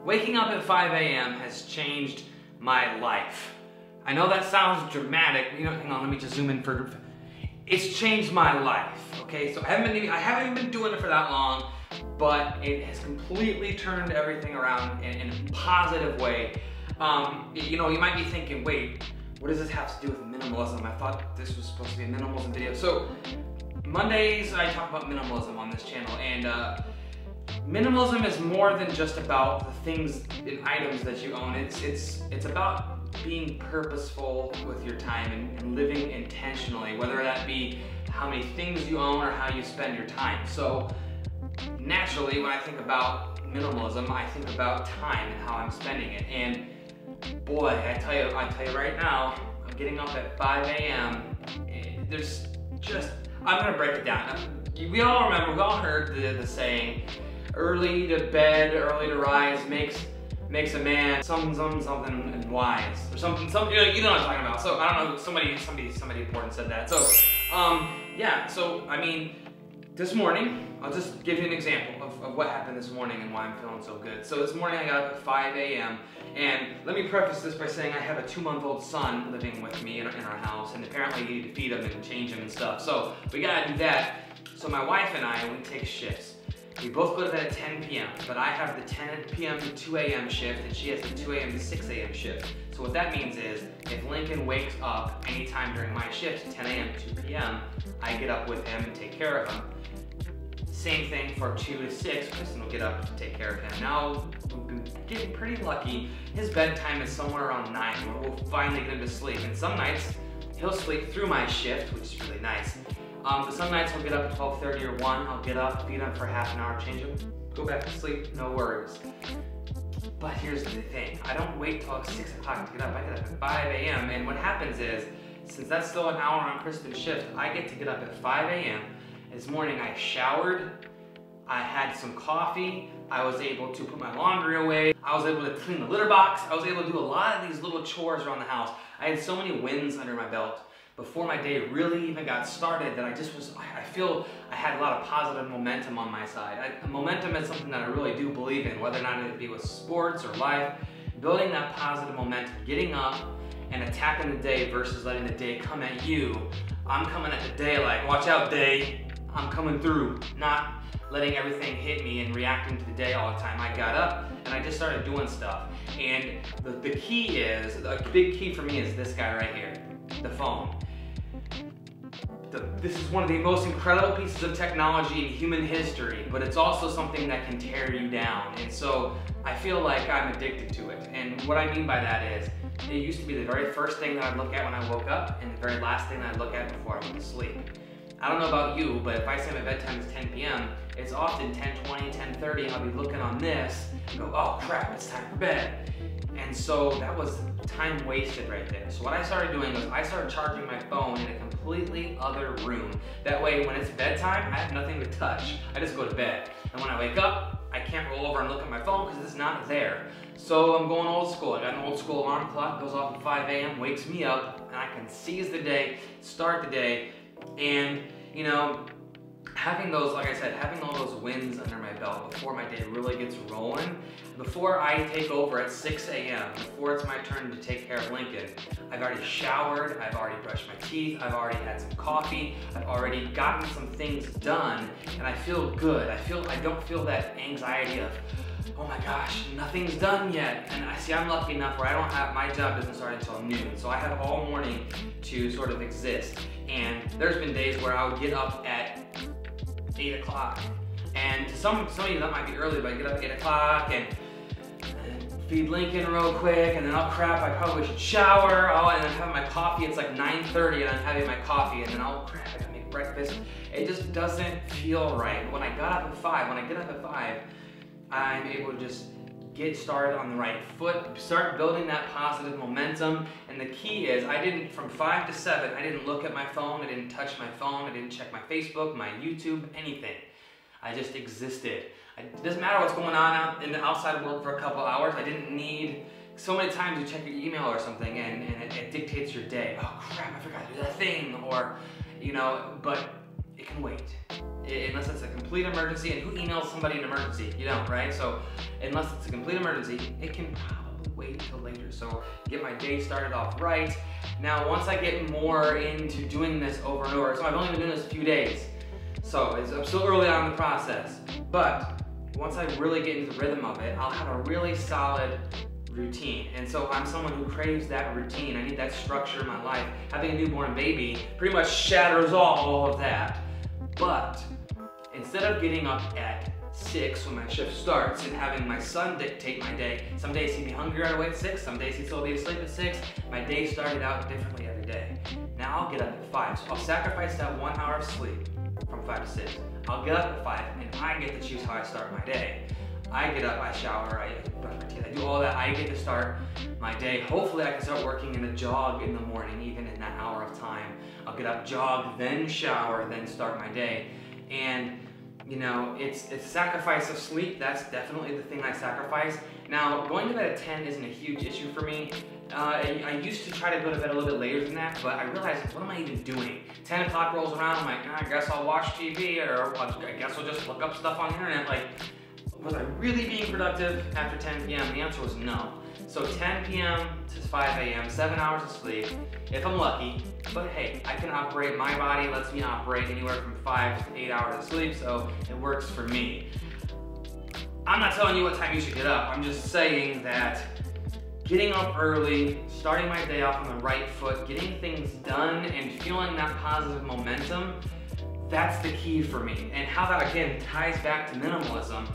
Waking up at 5 a.m. has changed my life. I know that sounds dramatic. You know, hang on, let me just zoom in for. It's changed my life. Okay, so I haven't even been doing it for that long, but it has completely turned everything around in a positive way. You know, you might be thinking, wait, what does this have to do with minimalism? I thought this was supposed to be a minimalism video. So Mondays I talk about minimalism on this channel, and minimalism is more than just about the things and items that you own. It's about being purposeful with your time and living intentionally, whether that be how many things you own or how you spend your time. So naturally, when I think about minimalism, I think about time and how I'm spending it. And boy, I tell you right now, I'm getting up at 5 a.m. There's just, I'm gonna break it down. We all remember, we all heard the saying, early to bed, early to rise makes a man something and wise, or something, you know what I'm talking about. So I don't know, somebody important said that. So yeah, so I mean, this morning, I'll just give you an example of what happened this morning and why I'm feeling so good. So this morning I got up at 5 a.m. and let me preface this by saying I have a 2-month-old son living with me in our house, and apparently you need to feed him and change him and stuff. So we gotta do that. So my wife and I, we take shifts. We both go to bed at 10 p.m., but I have the 10 p.m. to 2 a.m. shift, and she has the 2 a.m. to 6 a.m. shift. So what that means is, if Lincoln wakes up anytime during my shift, 10 a.m. to 2 p.m., I get up with him and take care of him. Same thing for 2 to 6, Kristen will get up to take care of him. Now, we've been getting pretty lucky. His bedtime is somewhere around 9, where we'll finally get him to sleep. And some nights, he'll sleep through my shift, which is really nice. But some nights he'll get up at 12:30 or 1, I'll get up, feed him for half an hour, change him, go back to sleep, no worries. But here's the thing, I don't wait till 6 o'clock to get up, I get up at 5 a.m. And what happens is, since that's still an hour on Kristen's shift, I get to get up at 5 a.m. This morning I showered, I had some coffee, I was able to put my laundry away, I was able to clean the litter box, I was able to do a lot of these little chores around the house. I had so many wins under my belt before my day really even got started that I feel I had a lot of positive momentum on my side. Momentum is something that I really do believe in, whether or not it be with sports or life. Building that positive momentum, getting up and attacking the day versus letting the day come at you. I'm coming at the day like, watch out day, I'm coming through, not letting everything hit me and reacting to the day all the time. I got up and I just started doing stuff. And the key is, a big key for me is this guy right here, the phone. This is one of the most incredible pieces of technology in human history, but it's also something that can tear you down. And so I feel like I'm addicted to it. And what I mean by that is, it used to be the very first thing that I'd look at when I woke up and the very last thing I'd look at before I went to sleep. I don't know about you, but if I say my bedtime is 10 p.m., it's often 10:20, 10:30, and I'll be looking on this and go, oh crap, it's time for bed. And so that was time wasted right there. So what I started doing was I started charging my phone in a completely other room. That way when it's bedtime, I have nothing to touch. I just go to bed. And when I wake up, I can't roll over and look at my phone because it's not there. So I'm going old school. I got an old school alarm clock, goes off at 5 a.m., wakes me up, and I can seize the day, start the day, and you know, having those, like I said, having all those wins under my belt before my day really gets rolling, before I take over at 6 a.m., before it's my turn to take care of Lincoln, I've already showered, I've already brushed my teeth, I've already had some coffee, I've already gotten some things done, and I feel good. I don't feel that anxiety of, oh my gosh, nothing's done yet. And I'm lucky enough where my job doesn't start until noon, so I have all morning to sort of exist. And there's been days where I would get up at 8 o'clock. And to some of you that might be early, but I get up at 8 o'clock and feed Lincoln real quick, and then oh crap, I probably should shower, and then have my coffee. It's like 9:30 and I'm having my coffee, and then oh crap, I gotta make breakfast. It just doesn't feel right. When I get up at 5, I'm able to just get started on the right foot, start building that positive momentum. And the key is, from 5 to 7, I didn't look at my phone, I didn't touch my phone, I didn't check my Facebook, my YouTube, anything. I just existed. It doesn't matter what's going on out in the outside world for a couple hours. I didn't need, so many times you check your email or something and it dictates your day. Oh crap, I forgot to do that thing, or, you know, but it can wait. Unless it's a complete emergency, and who emails somebody an emergency? You don't, right? So unless it's a complete emergency, it can probably wait until later. So get my day started off right. Now, once I get more into doing this over and over, so I've only been doing this a few days, so I'm still early on in the process, but once I really get into the rhythm of it, I'll have a really solid routine. And so I'm someone who craves that routine. I need that structure in my life. Having a newborn baby pretty much shatters all of that. But instead of getting up at 6 when my shift starts and having my son dictate my day, some days he'd be hungry right away at 6, some days he'd still be asleep at 6, my day started out differently every day. Now I'll get up at 5, so I'll sacrifice that 1 hour of sleep from 5 to 6. I'll get up at 5 and I get to choose how I start my day. I get up, I shower, I brush my teeth, I do all that. I get to start my day. Hopefully I can start working in a jog in the morning, even in that hour of time. I'll get up, jog, then shower, then start my day. And you know, it's a sacrifice of sleep. That's definitely the thing I sacrifice. Now, going to bed at 10 isn't a huge issue for me. I used to try to go to bed a little bit later than that, but I realized, what am I even doing? 10 o'clock rolls around, I'm like, I guess I'll watch TV, or I guess I'll just look up stuff on the internet. Like, was I really being productive after 10 p.m.? The answer was no. So 10 p.m. to 5 a.m., 7 hours of sleep, if I'm lucky. But hey, I can operate, my body lets me operate anywhere from 5 to 8 hours of sleep, so it works for me. I'm not telling you what time you should get up. I'm just saying that getting up early, starting my day off on the right foot, getting things done, and feeling that positive momentum, that's the key for me. And how that, again, ties back to minimalism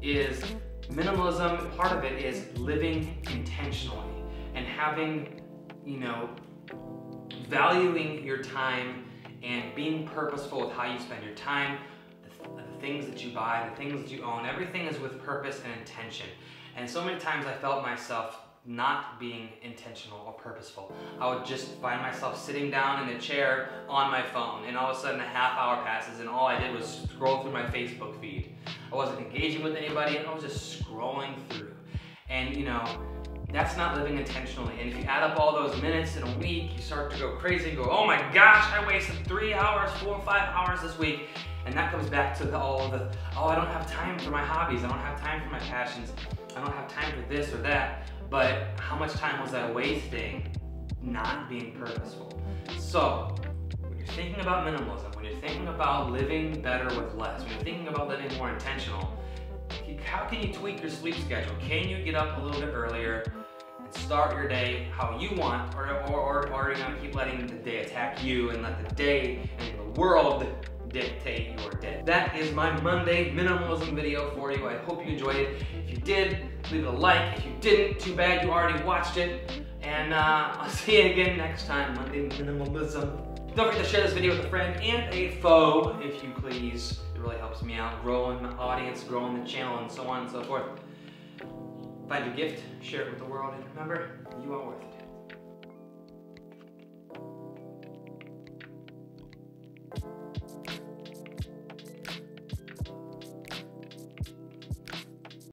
is minimalism, part of it is living intentionally and having, you know, valuing your time and being purposeful with how you spend your time, the things that you buy, the things that you own, everything is with purpose and intention. And so many times I felt myself not being intentional or purposeful. I would just find myself sitting down in a chair on my phone, and all of a sudden a half hour passes and all I did was scroll through my Facebook feed. I wasn't engaging with anybody, I was just scrolling through. And you know, that's not living intentionally. And if you add up all those minutes in a week, you start to go crazy and go, oh my gosh, I wasted 3 hours, 4 or 5 hours this week. And that comes back to oh, I don't have time for my hobbies, I don't have time for my passions, I don't have time for this or that. But how much time was I wasting not being purposeful? So, when you're thinking about minimalism, when you're thinking about living better with less, when you're thinking about living more intentional, how can you tweak your sleep schedule? Can you get up a little bit earlier and start your day how you want, or are you gonna keep letting the day attack you and let the day and the world dictate your day? That is my Monday minimalism video for you. I hope you enjoyed it. If you did, leave it a like. If you didn't, too bad, you already watched it. And I'll see you again next time, Monday minimalism. Don't forget to share this video with a friend and a foe, if you please. It really helps me out, growing my audience, growing the channel, and so on and so forth. Find a gift, share it with the world, and remember, you are worth it.